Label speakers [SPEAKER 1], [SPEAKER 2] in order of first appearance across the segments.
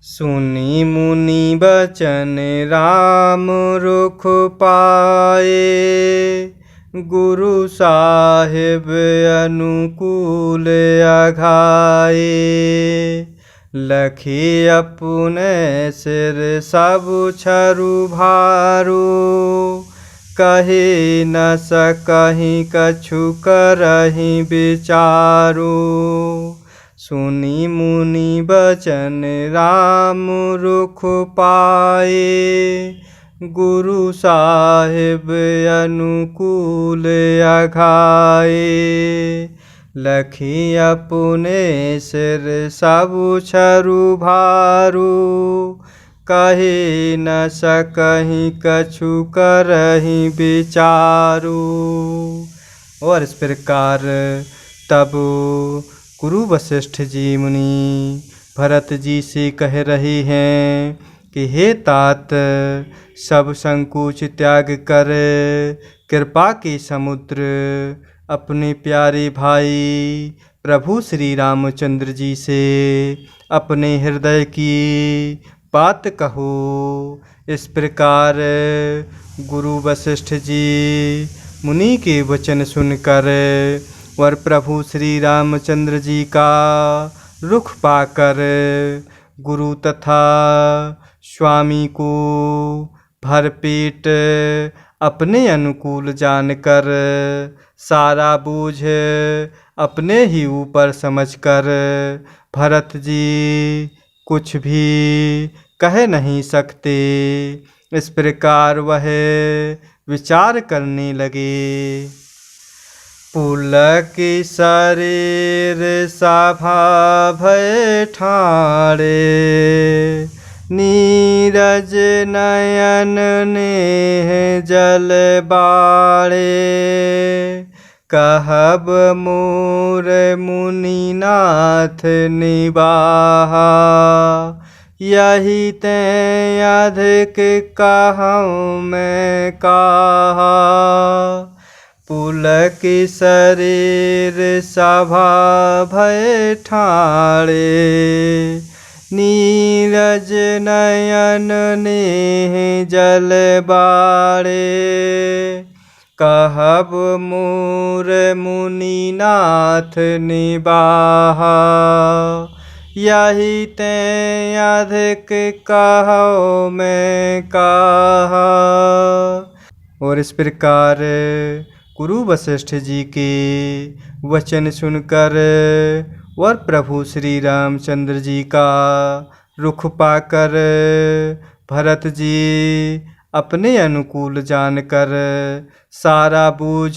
[SPEAKER 1] सुनी मुनि बचन राम रुख पाए, गुरु साहिब अनुकूल अघाए। लखी अपने सिर सब छरु भारू, कही न सकहीं कछु करहीं विचारू। सुनी मुनि बचन राम रुख पाए, गुरु साहिब अनुकूल अघाए। लखी अपने सिर सब छरु भारू, कही न सकहीं कछु करहीं विचारू। और इस प्रकार तब गुरु वशिष्ठ जी मुनि भरत जी से कह रहे हैं कि हे तात, सब संकोच त्याग कर कृपा के समुद्र अपने प्यारे भाई प्रभु श्री रामचंद्र जी से अपने हृदय की बात कहो। इस प्रकार गुरु वशिष्ठ जी मुनि के वचन सुनकर और प्रभु श्री रामचंद्र जी का रुख पाकर गुरु तथा स्वामी को भरपेट अपने अनुकूल जानकर सारा बोझ अपने ही ऊपर समझकर भरत जी कुछ भी कह नहीं सकते। इस प्रकार वह विचार करने लगे। पुलक शरीर सभा भय ठाड़े, नीरज नयन नेह जल बाड़े। कहब मोर मुनिनाथ निबाहा, यही ते अधिक कहूँ मैं कहा। पुलक शरीर सभा भय ठाड़े, नीरज नयन नेह जल बाड़े। कहब मोर मुनिनाथ निबाहा, यही ते अधिक कहो मैं कहा। और इस प्रकार गुरु वशिष्ठ जी के वचन सुनकर और प्रभु श्री रामचंद्र जी का रुख पाकर भरत जी अपने अनुकूल जानकर सारा बोझ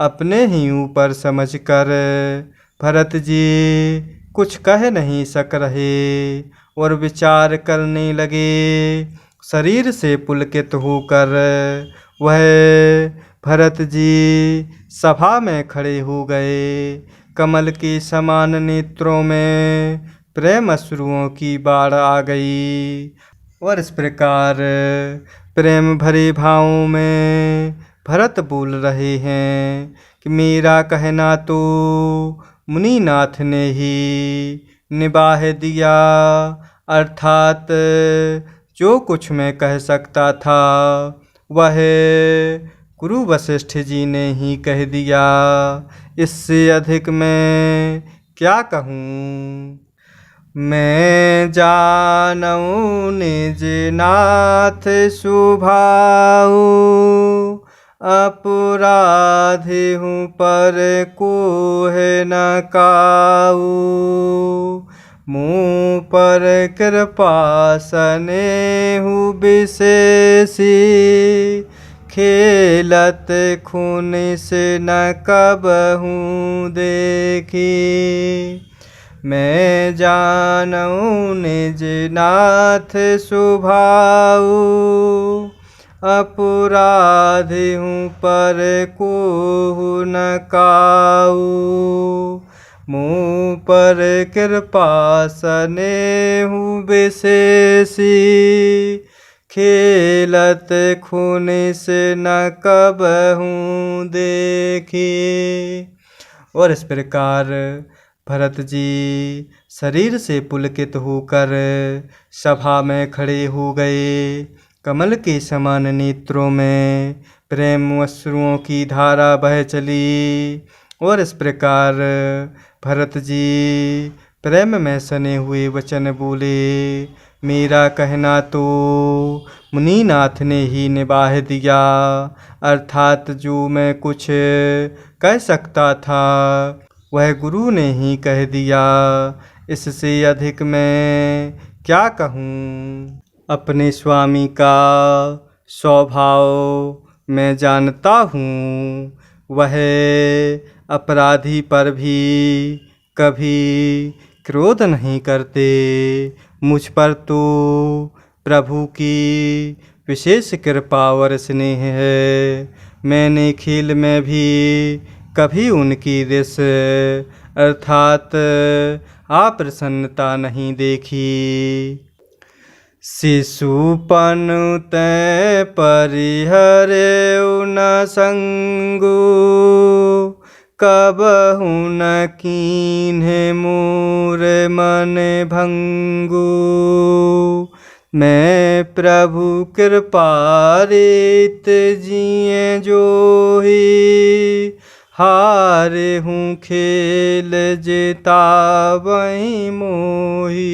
[SPEAKER 1] अपने ही ऊपर समझकर भरत जी कुछ कह नहीं सक रहे और विचार करने लगे। शरीर से पुलकित होकर वह भरत जी सभा में खड़े हो गए। कमल के समान नेत्रों में प्रेम अश्रुओं की बाढ़ आ गई और इस प्रकार प्रेम भरे भावों में भरत बोल रहे हैं कि मेरा कहना तो मुनिनाथ ने ही निबाह दिया, अर्थात जो कुछ मैं कह सकता था वह गुरु वशिष्ठ जी ने ही कह दिया। इससे अधिक मैं क्या कहूँ। मैं जानऊँ निज नाथ सुभाऊ, अपराधी हूँ पर कोह न काऊ। मुँह पर कृपा स्नेहु विशेषी, खेलत खून से न कबहूँ देखी। मैं जानऊँ निज नाथ सुभाऊ, अपराधी हूँ पर कोहु न काऊ। मुँह पर कृपा स्नेहु विशेषी, खेलत खून से न कबहूँ देखी। और इस प्रकार भरत जी शरीर से पुलकित होकर सभा में खड़े हो गए। कमल के समान नेत्रों में प्रेम अश्रुओं की धारा बह चली और इस प्रकार भरत जी प्रेम में सने हुए वचन बोले। मेरा कहना तो मुनिनाथ ने ही निभाह दिया, अर्थात जो मैं कुछ कह सकता था वह गुरु ने ही कह दिया। इससे अधिक मैं क्या कहूँ। अपने स्वामी का स्वभाव मैं जानता हूँ, वह अपराधी पर भी कभी क्रोध नहीं करते। मुझ पर तो प्रभु की विशेष कृपा और स्नेह है। मैंने खेल में भी कभी उनकी रिस अर्थात अप्रसन्नता नहीं देखी। शिशुपन तै परिहरेउ न संगु, कबहु न कीन्हे मोर मन भंगु। मैं प्रभु कृपा रीत जिए जोही, हारे हूँ खेल जितावहि मोही।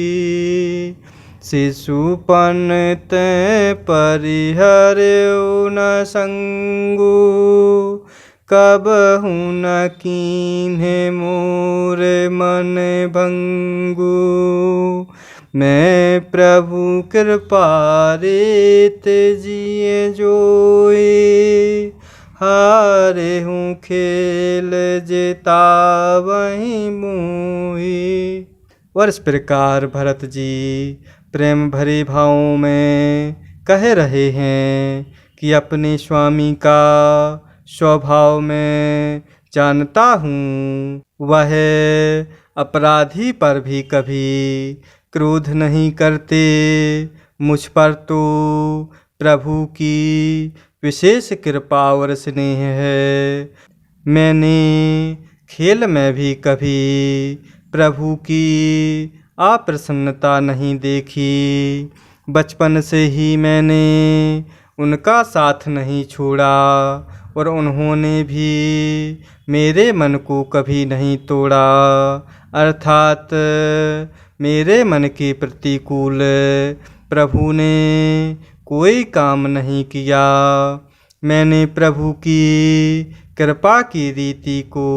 [SPEAKER 1] शिशुपन तै परिहरेउ न संगु, कबहु न कीन्हे मोर मन भंगु। मैं प्रभु कृपा रीत जिए जोई, हारे हूँ खेल जितावहि मोही। और इस प्रकार भरत जी प्रेम भरे भावों में कह रहे हैं कि अपने स्वामी का स्वभाव मैं जानता हूँ, वह अपराधी पर भी कभी क्रोध नहीं करते। मुझ पर तो प्रभु की विशेष कृपा और स्नेह है। मैंने खेल में भी कभी प्रभु की अप्रसन्नता नहीं देखी। बचपन से ही मैंने उनका साथ नहीं छोड़ा और उन्होंने भी मेरे मन को कभी नहीं तोड़ा, अर्थात मेरे मन के प्रतिकूल प्रभु ने कोई काम नहीं किया। मैंने प्रभु की कृपा की रीति को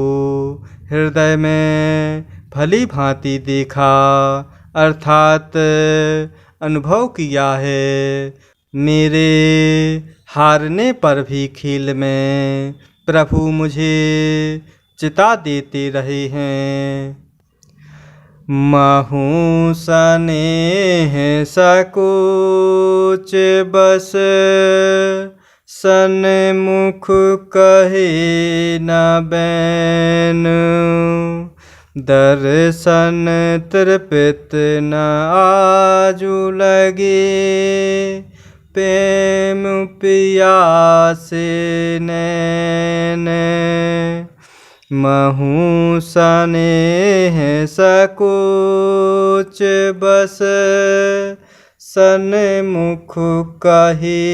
[SPEAKER 1] हृदय में भली भांति देखा, अर्थात अनुभव किया है। मेरे हारने पर भी खेल में प्रभु मुझे चिता देते रहे हैं। महु स्नेह सकोच बस, सन्मुख कहे न बैन। दर्शन तृपित न आजु लगे, प्रेम पियासे नैन। महु स्नेह सकोच बस, सन्मुख कहे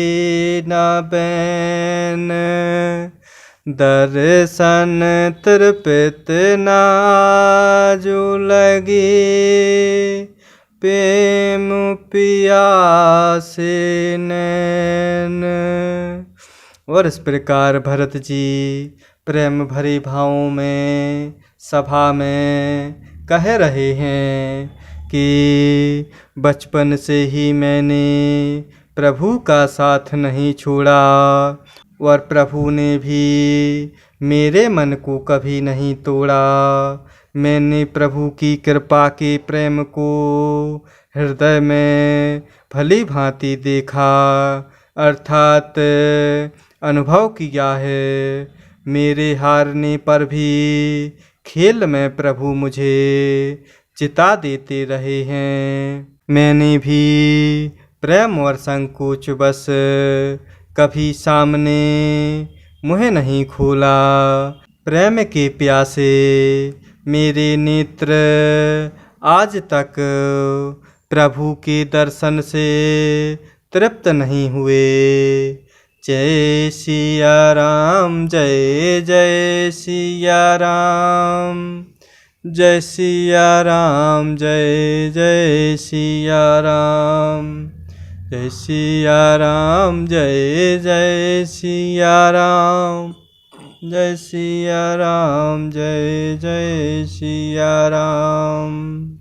[SPEAKER 1] न बैन। दर्शन तृपित न आजु लगे, प्रेम पियासे नैन। और इस प्रकार भरत जी प्रेम भरे भावों में सभा में कह रहे हैं कि बचपन से ही मैंने प्रभु का साथ नहीं छोड़ा और प्रभु ने भी मेरे मन को कभी नहीं तोड़ा। मैंने प्रभु की कृपा के प्रेम को हृदय में भली भांति देखा, अर्थात अनुभव किया है। मेरे हारने पर भी खेल में प्रभु मुझे चिता देते रहे हैं। मैंने भी प्रेम और संकोच बस कभी सामने मुँह नहीं खोला। प्रेम के प्यासे मेरे नेत्र आज तक प्रभु के दर्शन से तृप्त नहीं हुए। जय सिया राम, जय जय सिया राम, जय सिया राम, जय जय सिया राम, जय सिया राम, जय जय सिया राम, जय सिया राम, जय जय सिया राम।